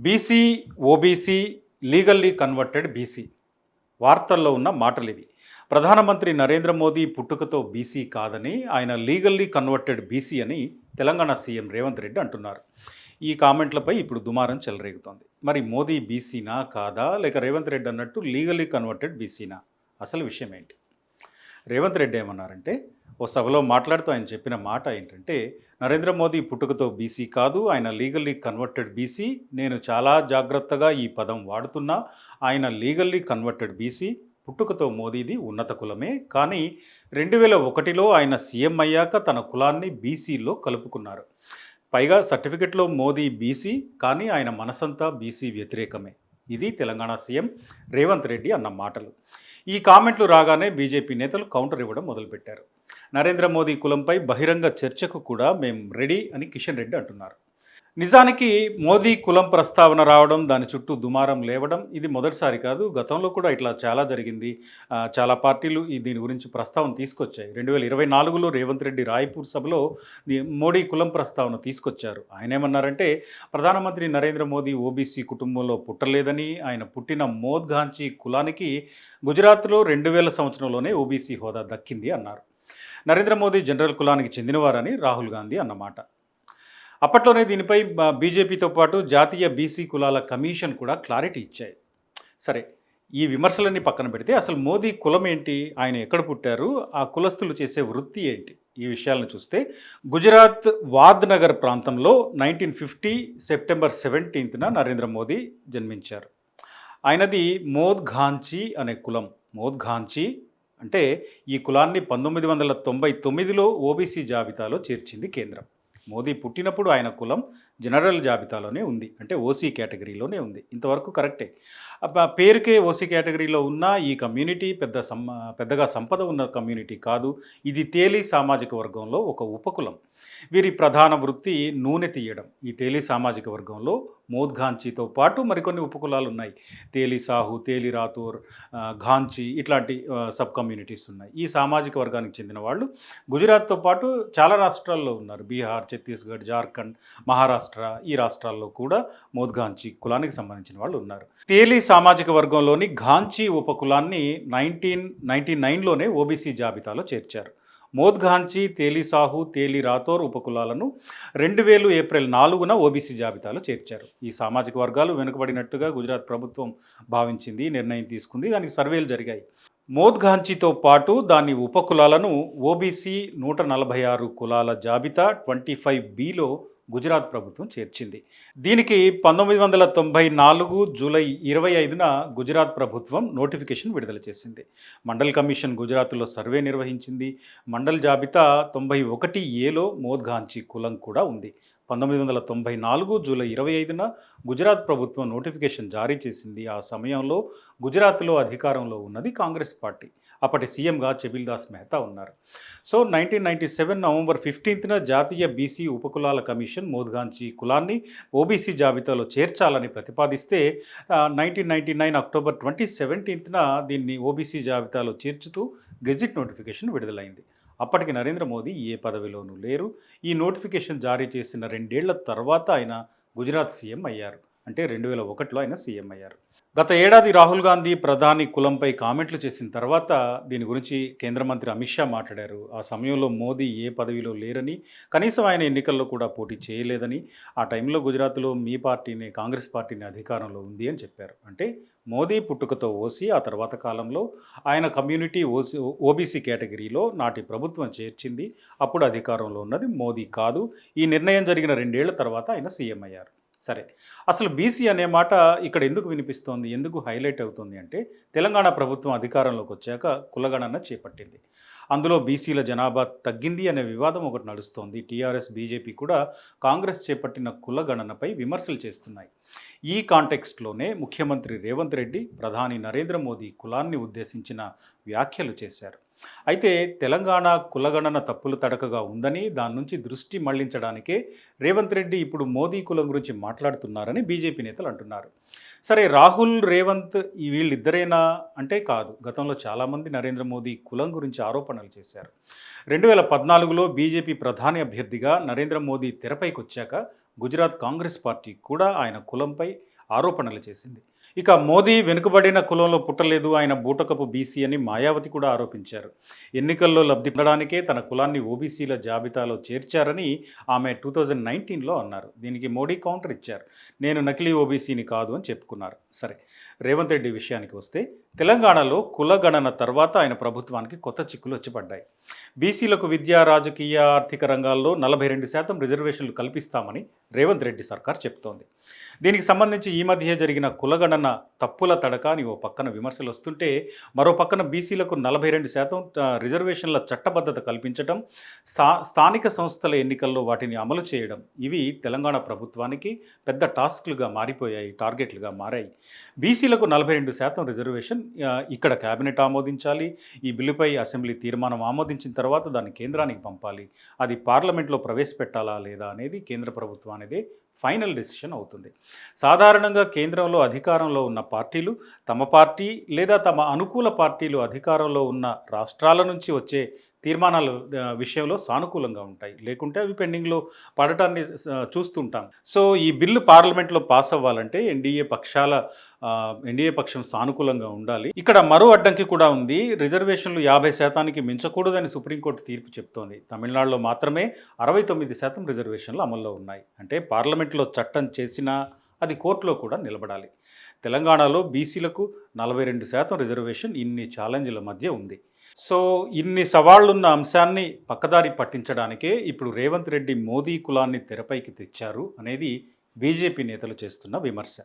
BC, OBC legally converted BC. వార్తల్లో ఉన్న మాటలివి. ప్రధానమంత్రి నరేంద్ర మోదీ పుట్టుకతో బీసీ కాదని, ఆయన లీగల్లీ కన్వర్టెడ్ బీసీ అని తెలంగాణ సీఎం రేవంత్ రెడ్డి అంటున్నారు. ఈ కామెంట్లపై ఇప్పుడు దుమారం చెలరేగుతోంది. మరి మోదీ బీసీనా కాదా? లేక రేవంత్ రెడ్డి అన్నట్టు లీగల్లీ కన్వర్టెడ్ బీసీనా? అసలు విషయం ఏంటి? రేవంత్ రెడ్డి ఏమన్నారంటే, ఓ సభలో మాట్లాడుతూ ఆయన చెప్పిన మాట ఏంటంటే, నరేంద్ర మోదీ పుట్టుకతో బీసీ కాదు, ఆయన లీగల్లీ కన్వర్టెడ్ బీసీ. నేను చాలా జాగ్రత్తగా ఈ పదం వాడుతున్నా. ఆయన లీగల్లీ కన్వర్టెడ్ బీసీ. పుట్టుకతో మోదీది ఉన్నత కులమే. కానీ 2001లో ఆయన సీఎం అయ్యాక తన కులాన్ని బీసీలో కలుపుకున్నారు. పైగా సర్టిఫికెట్లో మోదీ బీసీ, కానీ ఆయన మనసంతా బీసీ వ్యతిరేకమే. ఇది తెలంగాణ సీఎం రేవంత్ రెడ్డి అన్న మాటలు. ఈ కామెంట్లు రాగానే బీజేపీ నేతలు కౌంటర్ ఇవ్వడం మొదలుపెట్టారు. నరేంద్ర మోదీ కులంపై బహిరంగ చర్చకు కూడా మేం రెడీ అని కిషన్ రెడ్డి అంటున్నారు. నిజానికి మోదీ కులం ప్రస్తావన రావడం, దాని చుట్టూ దుమారం లేవడం ఇది మొదటిసారి కాదు. గతంలో కూడా ఇట్లా చాలా జరిగింది. చాలా పార్టీలు దీని గురించి ప్రస్తావన తీసుకొచ్చాయి. 2024లో రేవంత్ రెడ్డి రాయ్పూర్ సభలో మోడీ కులం ప్రస్తావన తీసుకొచ్చారు. ఆయన ఏమన్నారంటే, ప్రధానమంత్రి నరేంద్ర మోదీ ఓబీసీ కుటుంబంలో పుట్టలేదని, ఆయన పుట్టిన మోద్ఘాంచి కులానికి గుజరాత్లో 2000 సంవత్సరంలోనే ఓబీసీ హోదా దక్కింది అన్నారు. నరేంద్ర మోదీ జనరల్ కులానికి చెందినవారని రాహుల్ గాంధీ అన్నమాట. అప్పట్లోనే దీనిపై బీజేపీతో పాటు జాతీయ బీసీ కులాల కమిషన్ కూడా క్లారిటీ ఇచ్చాయి. సరే, ఈ విమర్శలన్నీ పక్కన పెడితే అసలు మోదీ కులం ఏంటి, ఆయన ఎక్కడ పుట్టారు, ఆ కులస్తులు చేసే వృత్తి ఏంటి, ఈ విషయాలను చూస్తే గుజరాత్ వాద్నగర్ ప్రాంతంలో 1950 సెప్టెంబర్ 17న నరేంద్ర మోదీ జన్మించారు. ఆయనది మోద్ఘాంచి అనే కులం. మోద్ఘాంచి అంటే ఈ కులాన్ని 1999లో ఓబీసీ జాబితాలో చేర్చింది కేంద్రం. మోదీ పుట్టినప్పుడు ఆయన కులం జనరల్ జాబితాలోనే ఉంది, అంటే ఓసీ కేటగిరీలోనే ఉంది. ఇంతవరకు కరెక్టే. పేరుకే ఓసీ కేటగిరీలో ఉన్న ఈ కమ్యూనిటీ పెద్దగా సంపద ఉన్న కమ్యూనిటీ కాదు. ఇది తేలి సామాజిక వర్గంలో ఒక ఉపకులం. వీరి ప్రధాన వృత్తి నూనె తీయడం. ఈ తేలి సామాజిక వర్గంలో మోద్ఘాంచీతో పాటు మరికొన్ని ఉపకులాలు ఉన్నాయి. తేలి సాహు, తేలి రాథోర్, ఘాంచి ఇట్లాంటి సబ్ కమ్యూనిటీస్ ఉన్నాయి. ఈ సామాజిక వర్గానికి చెందిన వాళ్ళు గుజరాత్తో పాటు చాలా రాష్ట్రాల్లో ఉన్నారు. బీహార్, ఛత్తీస్గఢ్, జార్ఖండ్, మహారాష్ట్ర, ఈ రాష్ట్రాల్లో కూడా మోద్ఘాంచి కులానికి సంబంధించిన వాళ్ళు ఉన్నారు. తేలి సామాజిక వర్గంలోని ఘాంచి ఉపకులాన్ని 1999లోనే ఓబీసీ జాబితాలో చేర్చారు. మోద్ఘాంచి, తేలి సాహు, తేలి రాథోర్ ఉపకులాలను 2000 ఏప్రిల్ 4న ఓబీసీ జాబితాలో చేర్చారు. ఈ సామాజిక వర్గాలు వెనుకబడినట్టుగా గుజరాత్ ప్రభుత్వం భావించింది, నిర్ణయం తీసుకుంది. దానికి సర్వేలు జరిగాయి. మోద్ఘాంచితో పాటు దాని ఉపకులాలను ఓబీసీ 146 కులాల జాబితా 25Bలో గుజరాత్ ప్రభుత్వం చేర్చింది. దీనికి 1994 జూలై 25న గుజరాత్ ప్రభుత్వం నోటిఫికేషన్ విడుదల చేసింది. మండల్ కమిషన్ గుజరాత్లో సర్వే నిర్వహించింది. మండల్ జాబితా 91Aలో మోద్ఘాంచి కులం కూడా ఉంది. 1994 జూలై 25న గుజరాత్ ప్రభుత్వం నోటిఫికేషన్ జారీ చేసింది. ఆ సమయంలో గుజరాత్లో అధికారంలో ఉన్నది కాంగ్రెస్ పార్టీ. అప్పటి సీఎంగా చెబిల్దాస్ మెహతా ఉన్నారు. సో 1997 నవంబర్ 15న జాతీయ బీసీ ఉపకులాల కమిషన్ మోద్ఘాంచి కులాన్ని ఓబీసీ జాబితాలో చేర్చాలని ప్రతిపాదిస్తే 1999 అక్టోబర్ 2017న దీన్ని ఓబీసీ జాబితాలో చేర్చుతూ గెజిట్ నోటిఫికేషన్ విడుదలైంది. అప్పటికి నరేంద్ర మోదీ ఏ పదవిలోనూ లేరు. ఈ నోటిఫికేషన్ జారీ చేసిన 2 ఏళ్ల తర్వాత ఆయన గుజరాత్ సీఎం అయ్యారు. అంటే 2001లో ఆయన సీఎం అయ్యారు. గత ఏడాది రాహుల్ గాంధీ ప్రధాని కులంపై కామెంట్లు చేసిన తర్వాత దీని గురించి కేంద్ర మంత్రి అమిత్ షా మాట్లాడారు. ఆ సమయంలో మోదీ ఏ పదవిలో లేరని, కనీసం ఆయన ఎన్నికల్లో కూడా పోటీ చేయలేదని, ఆ టైంలో గుజరాత్లో మీ పార్టీని, కాంగ్రెస్ పార్టీని అధికారంలో ఉంది అని చెప్పారు. అంటే మోదీ పుట్టుకతో ఓసీ, ఆ తర్వాత కాలంలో ఆయన కమ్యూనిటీ ఓబీసీ కేటగిరీలో నాటి ప్రభుత్వం చేర్చింది. అప్పుడు అధికారంలో ఉన్నది మోదీ కాదు. ఈ నిర్ణయం జరిగిన 2 ఏళ్ల తర్వాత ఆయన సీఎం అయ్యారు. సరే, అసలు బీసీ అనే మాట ఇక్కడ ఎందుకు వినిపిస్తోంది, ఎందుకు హైలైట్ అవుతుంది అంటే, తెలంగాణ ప్రభుత్వం అధికారంలోకి వచ్చాక కులగణన చేపట్టింది. అందులో బీసీల జనాభా తగ్గింది అనే వివాదం ఒకటి నడుస్తోంది. టీఆర్ఎస్, బీజేపీ కూడా కాంగ్రెస్ చేపట్టిన కులగణనపై విమర్శలు చేస్తున్నాయి. ఈ కాంటెక్స్ట్లోనే ముఖ్యమంత్రి రేవంత్ రెడ్డి ప్రధాని నరేంద్ర మోదీ కులాన్ని ఉద్దేశించిన వ్యాఖ్యలు చేశారు. అయితే తెలంగాణ కులగణన తప్పులు తడకగా ఉందని, దాని నుంచి దృష్టి మళ్లించడానికే రేవంత్ రెడ్డి ఇప్పుడు మోదీ కులం గురించి మాట్లాడుతున్నారని బీజేపీ నేతలు అంటున్నారు. సరే, రాహుల్, రేవంత్ వీళ్ళిద్దరేనా అంటే కాదు. గతంలో చాలామంది నరేంద్ర మోదీ కులం గురించి ఆరోపణలు చేశారు. 2014లో బీజేపీ ప్రధాని అభ్యర్థిగా నరేంద్ర మోదీ తెరపైకి వచ్చాక గుజరాత్ కాంగ్రెస్ పార్టీ కూడా ఆయన కులంపై ఆరోపణలు చేసింది. ఇక మోదీ వెనుకబడిన కులంలో పుట్టలేదు, ఆయన బూటకపు బీసీ అని మాయావతి కూడా ఆరోపించారు. ఎన్నికల్లో లబ్ధి పొందడానికే తన కులాన్ని ఓబీసీల జాబితాలో చేర్చారని ఆమె 2019లో అన్నారు. దీనికి మోడీ కౌంటర్ ఇచ్చారు. నేను నకిలీ ఓబీసీని కాదు అని చెప్పుకున్నారు. సరే, రేవంత్ రెడ్డి విషయానికి వస్తే తెలంగాణలో కులగణన తర్వాత ఆయన ప్రభుత్వానికి కొత్త చిక్కులు వచ్చి పడ్డాయి. బీసీలకు విద్యా, రాజకీయ, ఆర్థిక రంగాల్లో 42% రిజర్వేషన్లు కల్పిస్తామని రేవంత్ రెడ్డి సర్కార్ చెప్తోంది. దీనికి సంబంధించి ఈ మధ్య జరిగిన కులగణన తప్పుల తడక అని ఓ పక్కన విమర్శలు వస్తుంటే, మరో పక్కన బీసీలకు 42% రిజర్వేషన్ల చట్టబద్ధత కల్పించడం, స్థానిక సంస్థల ఎన్నికల్లో వాటిని అమలు చేయడం, ఇవి తెలంగాణ ప్రభుత్వానికి పెద్ద టాస్క్లుగా మారిపోయాయి, టార్గెట్లుగా మారాయి. బీసీలకు 42% రిజర్వేషన్ ఇక్కడ కేబినెట్ ఆమోదించాలి. ఈ బిల్లుపై అసెంబ్లీ తీర్మానం ఆమోదించిన తర్వాత దాన్ని కేంద్రానికి పంపాలి. అది పార్లమెంట్లో ప్రవేశపెట్టాలా లేదా అనేది కేంద్ర ప్రభుత్వం అనేది ఫైనల్ డెసిషన్ అవుతుంది. సాధారణంగా కేంద్రంలో అధికారంలో ఉన్న పార్టీలు తమ పార్టీ లేదా తమ అనుకూల పార్టీలు అధికారంలో ఉన్న రాష్ట్రాల నుంచి వచ్చే తీర్మానాల విషయంలో సానుకూలంగా ఉంటాయి. లేకుంటే అవి పెండింగ్లో పడటాన్ని చూస్తుంటాం. సో ఈ బిల్లు పార్లమెంట్లో పాస్ అవ్వాలంటే ఎన్డీఏ పక్షం సానుకూలంగా ఉండాలి. ఇక్కడ మరో అడ్డంకి కూడా ఉంది. రిజర్వేషన్లు 50% మించకూడదని సుప్రీంకోర్టు తీర్పు చెప్తోంది. తమిళనాడులో మాత్రమే 69% రిజర్వేషన్లు అమల్లో ఉన్నాయి. అంటే పార్లమెంట్లో చట్టం చేసినా అది కోర్టులో కూడా నిలబడాలి. తెలంగాణలో బీసీలకు 42% రిజర్వేషన్ ఇన్ని ఛాలెంజ్ల మధ్య ఉంది. సో ఇన్ని సవాళ్లున్న అంశాన్ని పక్కదారి పట్టించడానికే ఇప్పుడు రేవంత్ రెడ్డి మోదీ కులాన్ని తెరపైకి తెచ్చారు అనేది బీజేపీ నేతలు చేస్తున్న విమర్శ.